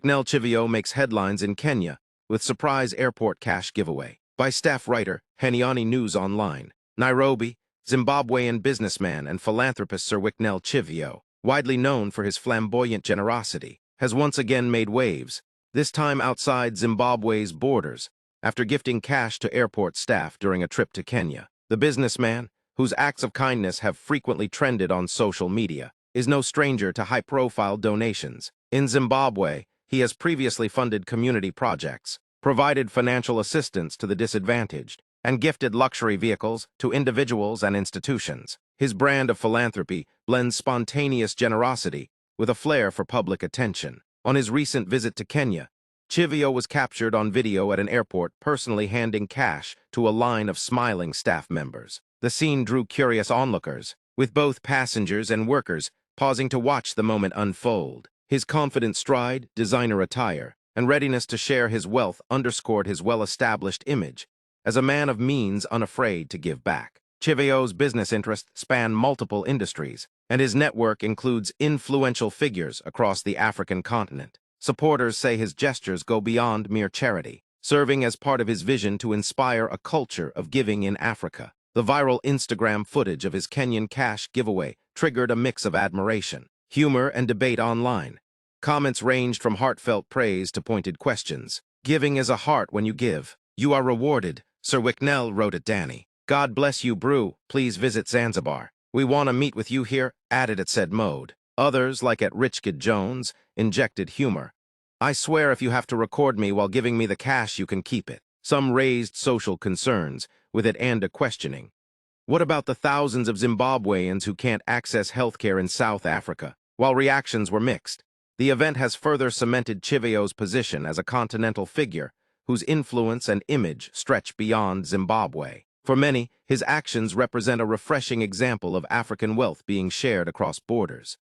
Chivhayo makes headlines in Kenya with surprise airport cash giveaway. By staff writer, Heniani News Online. Nairobi, Zimbabwean businessman and philanthropist Sir Chivhayo, widely known for his flamboyant generosity, has once again made waves, this time outside Zimbabwe's borders, after gifting cash to airport staff during a trip to Kenya. The businessman, whose acts of kindness have frequently trended on social media, is no stranger to high-profile donations. In Zimbabwe, he has previously funded community projects, provided financial assistance to the disadvantaged, and gifted luxury vehicles to individuals and institutions. His brand of philanthropy blends spontaneous generosity with a flair for public attention. On his recent visit to Kenya, Chivhayo was captured on video at an airport personally handing cash to a line of smiling staff members. The scene drew curious onlookers, with both passengers and workers pausing to watch the moment unfold. His confident stride, designer attire, and readiness to share his wealth underscored his well-established image as a man of means unafraid to give back. Chivhayo's business interests span multiple industries, and his network includes influential figures across the African continent. Supporters say his gestures go beyond mere charity, serving as part of his vision to inspire a culture of giving in Africa. The viral Instagram footage of his Kenyan cash giveaway triggered a mix of admiration, humor, and debate online. Comments ranged from heartfelt praise to pointed questions. "Giving is a heart when you give. You are rewarded," Sir Wicknell wrote at Danny. "God bless you, Brew. Please visit Zanzibar. We want to meet with you here," added at said mode. Others, like at Richkid Jones, injected humor. "I swear if you have to record me while giving me the cash, you can keep it." Some raised social concerns, with it and a questioning. What about the thousands of Zimbabweans who can't access healthcare in South Africa? While reactions were mixed, the event has further cemented Chivhayo's position as a continental figure whose influence and image stretch beyond Zimbabwe. For many, his actions represent a refreshing example of African wealth being shared across borders.